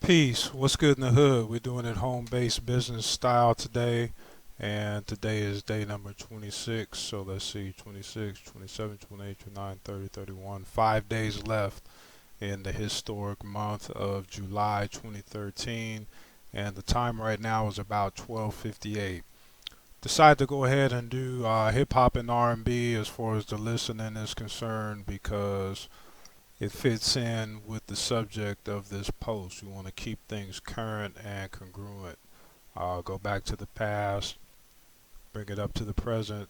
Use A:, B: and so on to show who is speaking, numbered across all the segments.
A: Peace. What's good in the hood? We're doing it home-based business style today, and today is day number 26. So let's see, 26, 27, 28, 29, 30, 31. 5 days left in the historic month of July 2013, and the time right now is about 12:58. Decided to go ahead and do hip hop and R&B as far as the listening is concerned because it fits in with the subject of this post. We want to keep things current and congruent. Go back to the past, bring it up to the present,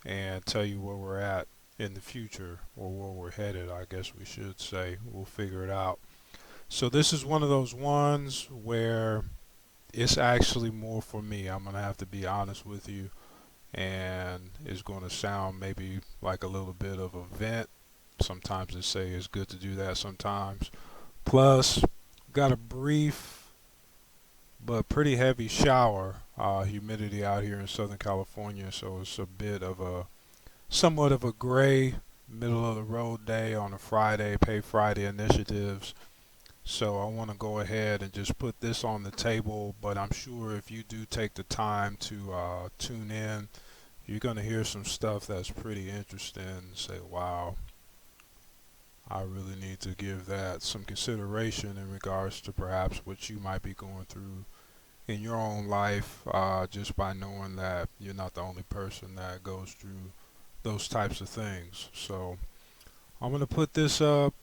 A: and tell you where we're at in the future or where we're headed, I guess we should say. We'll figure it out. So, this is one of those ones where it's actually more for me. I'm going to have to be honest with you, and it's going to sound maybe like a little bit of a vent. Sometimes they say it's good to do that sometimes. Plus, got a brief but pretty heavy shower. Humidity out here in Southern California, so it's a bit of a somewhat of a gray middle of the road day on a Friday, Pay Friday initiatives. So I want to go ahead and just put this on the table, but I'm sure if you do take the time to tune in, you're going to hear some stuff that's pretty interesting and say, wow, I really need to give that some consideration in regards to perhaps what you might be going through in your own life, just by knowing that you're not the only person that goes through those types of things. So I'm going to put this up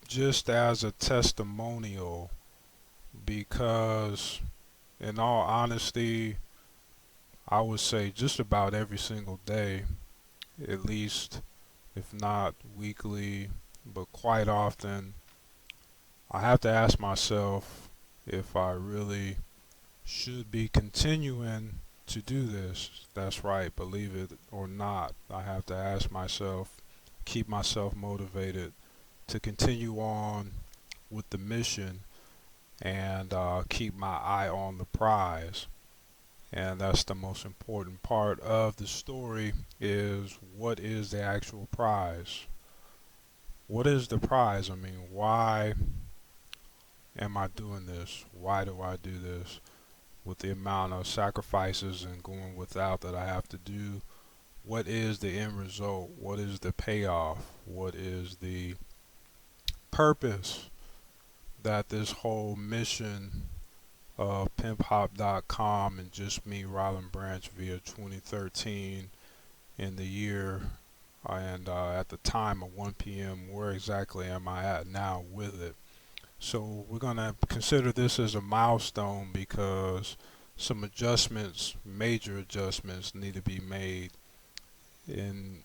A: just as a testimonial because, in all honesty, I would say just about every single day, at least if not weekly, but quite often, I have to ask myself if I really should be continuing to do this. That's right, believe it or not. I have to ask myself, keep myself motivated to continue on with the mission and keep my eye on the prize. And that's the most important part of the story is what is the actual prize? What is the prize? I mean, why am I doing this? Why do I do this? With the amount of sacrifices and going without that I have to do, what is the end result? What is the payoff? What is the purpose that this whole mission of pimphop.com and just me, Rylan Branch, via 2013 in the year and at the time of 1 p.m., where exactly am I at now with it? So we're going to consider this as a milestone because some adjustments, major adjustments, need to be made in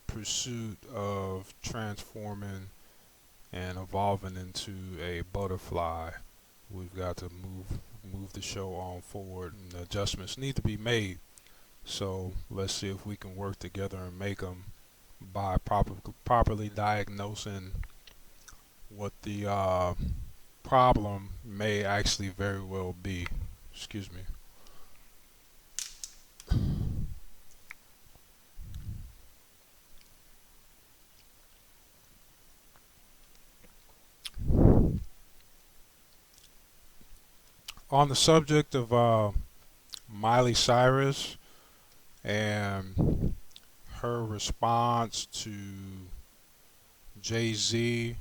A: pursuit of transforming and evolving into a butterfly. We've got to move the show on forward, and adjustments need to be made. So let's see if we can work together and make them by properly diagnosing what the problem may actually very well be. Excuse me. On the subject of Miley Cyrus and her response to Jay Z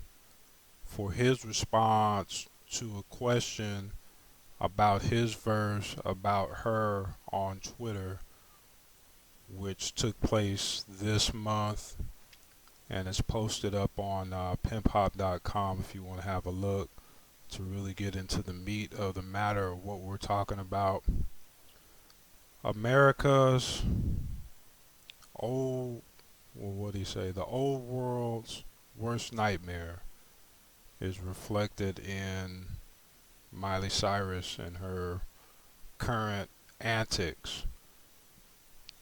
A: for his response to a question about his verse about her on Twitter, which took place this month and is posted up on pimphop.com if you want to have a look to really get into the meat of the matter of what we're talking about. America's old, well, what do you say? The old world's worst nightmare is reflected in Miley Cyrus and her current antics.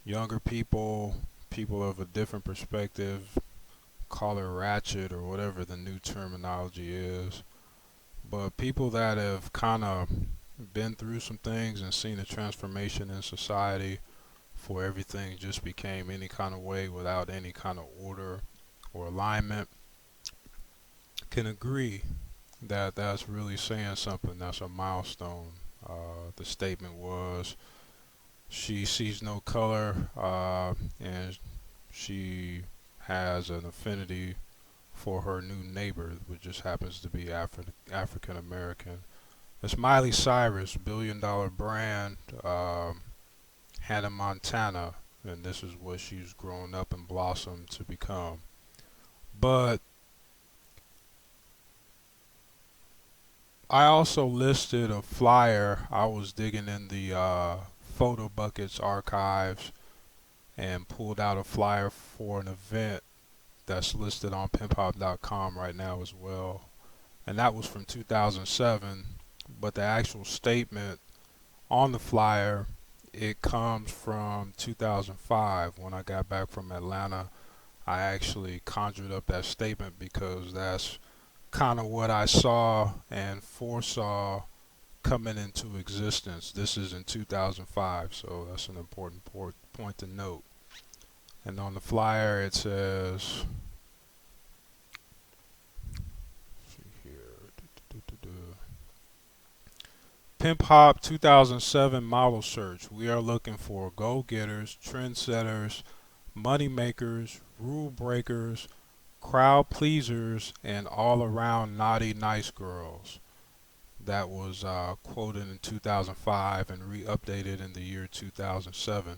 A: Younger people, people of a different perspective, call her ratchet or whatever the new terminology is. But people that have kind of been through some things and seen a transformation in society for everything just became any kind of way without any kind of order or alignment can agree that's really saying something. That's a milestone. The statement was she sees no color, and she has an affinity for her new neighbor, which just happens to be African American. It's Miley Cyrus, billion-dollar brand, Hannah Montana, and this is what she's grown up and blossomed to become. But I also listed a flyer. I was digging in the Photo Buckets archives and pulled out a flyer for an event that's listed on pimphop.com right now as well. And that was from 2007. But the actual statement on the flyer, it comes from 2005 when I got back from Atlanta. I actually conjured up that statement because that's kind of what I saw and foresaw coming into existence. This is in 2005, so that's an important point to note. And on the flyer, it says, let's see here, Pimp Hop 2007 model search. We are looking for go-getters, trendsetters, money makers, rule breakers, crowd pleasers, and all around naughty nice girls. That was quoted in 2005 and re updated in the year 2007.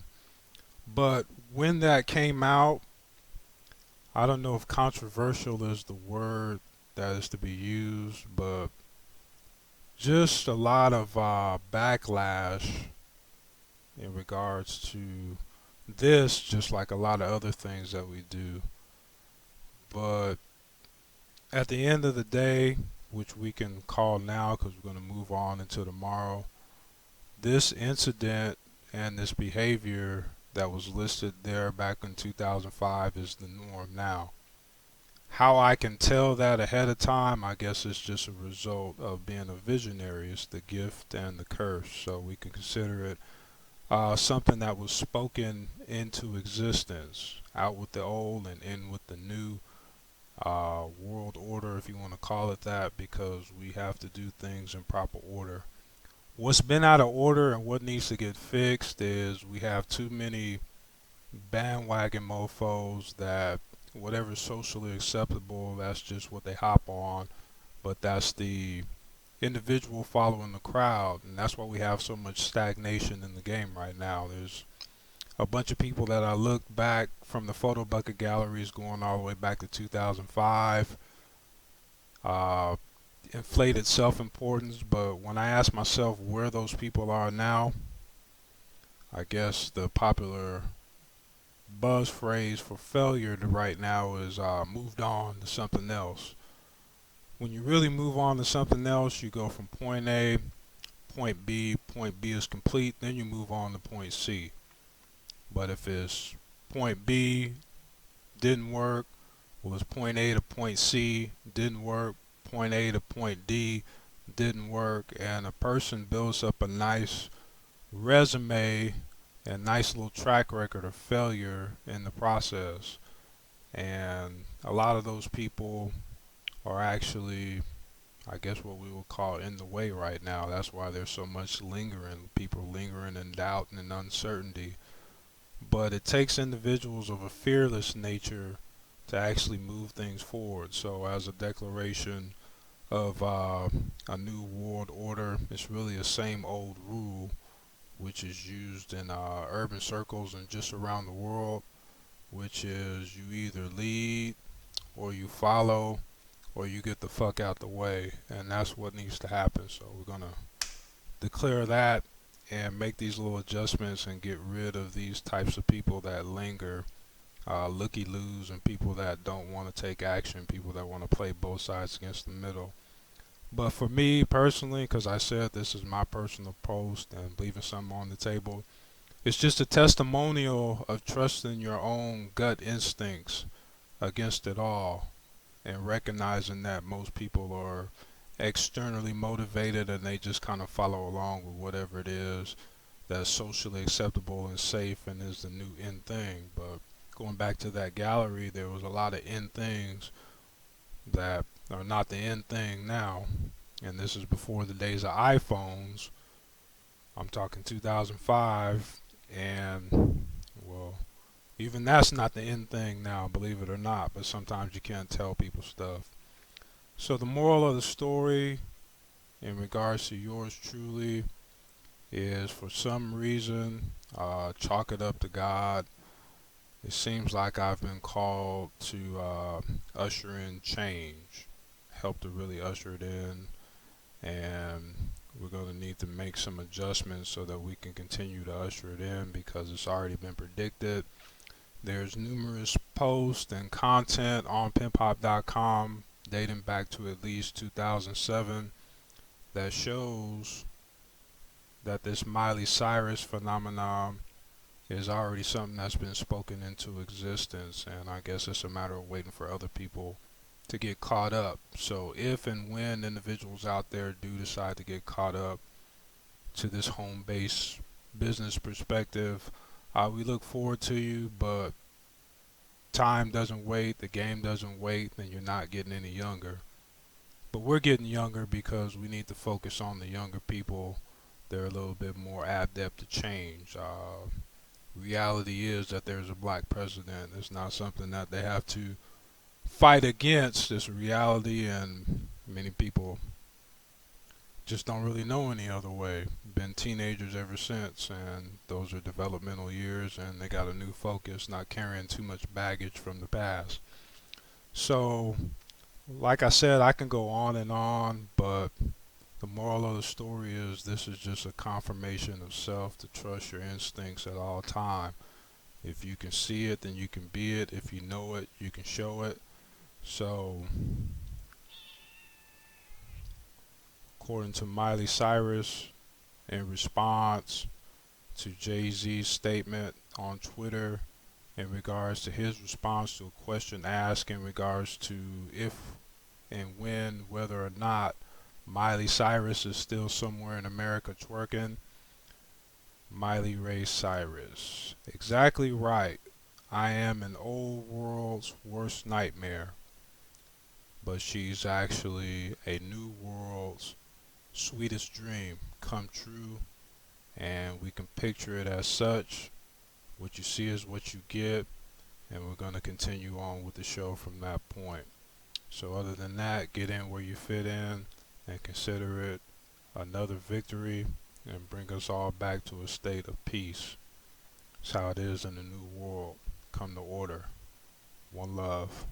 A: But when that came out, I don't know if controversial is the word that is to be used, but just a lot of backlash in regards to this, just like a lot of other things that we do. But at the end of the day, which we can call now because we're going to move on into tomorrow, this incident and this behavior that was listed there back in 2005 is the norm now. How I can tell that ahead of time, I guess it's just a result of being a visionary. It's the gift and the curse. So we can consider it something that was spoken into existence, out with the old and in with the new world order, if you want to call it that, because we have to do things in proper order. What's been out of order and what needs to get fixed is we have too many bandwagon mofos that whatever's socially acceptable, that's just what they hop on. But that's the individual following the crowd, and that's why we have so much stagnation in the game right now. There's a bunch of people that I look back from the photo bucket galleries going all the way back to 2005. Uh, Inflated self-importance, but when I ask myself where those people are now, I guess the popular buzz phrase for failure to right now is moved on to something else. When you really move on to something else, you go from point A, point B is complete, then you move on to point C. But if it's point B didn't work, was point A to point C didn't work, point A to point D didn't work, and a person builds up a nice resume and nice little track record of failure in the process. And a lot of those people are actually, I guess, what we would call in the way right now. That's why there's so much lingering, people lingering in doubt and uncertainty. But it takes individuals of a fearless nature to actually move things forward. So, as a declaration of a new world order, it's really the same old rule which is used in urban circles and just around the world, which is you either lead or you follow or you get the fuck out the way, and that's what needs to happen. So we're gonna declare that and make these little adjustments and get rid of these types of people that linger, looky loos, and people that don't want to take action, people that want to play both sides against the middle. But for me personally, because I said this is my personal post and leaving something on the table, it's just a testimonial of trusting your own gut instincts against it all and recognizing that most people are externally motivated and they just kind of follow along with whatever it is that's socially acceptable and safe and is the new in thing. But going back to that gallery, there was a lot of in things that are not the in thing now. And this is before the days of iPhones. I'm talking 2005, and well, even that's not the in thing now, believe it or not. But sometimes you can't tell people stuff. So the moral of the story, in regards to yours truly, is for some reason, chalk it up to God. It seems like I've been called to usher in change, help to really usher it in, and we're going to need to make some adjustments so that we can continue to usher it in because it's already been predicted. There's numerous posts and content on pimphop.com dating back to at least 2007 that shows that this Miley Cyrus phenomenon is already something that's been spoken into existence, and I guess it's a matter of waiting for other people to get caught up. So if and when individuals out there do decide to get caught up to this home base business perspective, we look forward to you, but time doesn't wait, the game doesn't wait, and you're not getting any younger. But we're getting younger because we need to focus on the younger people. They're a little bit more adept to change. Reality is that there's a black president. It's not something that they have to fight against. It's a reality, and many people just don't really know any other way. Been teenagers ever since, and those are developmental years, and they got a new focus, not carrying too much baggage from the past. So, like I said, I can go on, but the moral of the story is this is just a confirmation of self to trust your instincts at all time. If you can see it, then you can be it. If you know it, you can show it. So, according to Miley Cyrus, in response to Jay-Z's statement on Twitter in regards to his response to a question asked in regards to if and when, whether or not Miley Cyrus is still somewhere in America twerking. Miley Ray Cyrus. Exactly right. I am an old world's worst nightmare, but she's actually a new world's sweetest dream come true, and we can picture it as such. What you see is what you get, and we're going to continue on with the show from that point. So other than that, get in where you fit in and consider it another victory and bring us all back to a state of peace. It's how it is in the new world. Come to order. One love.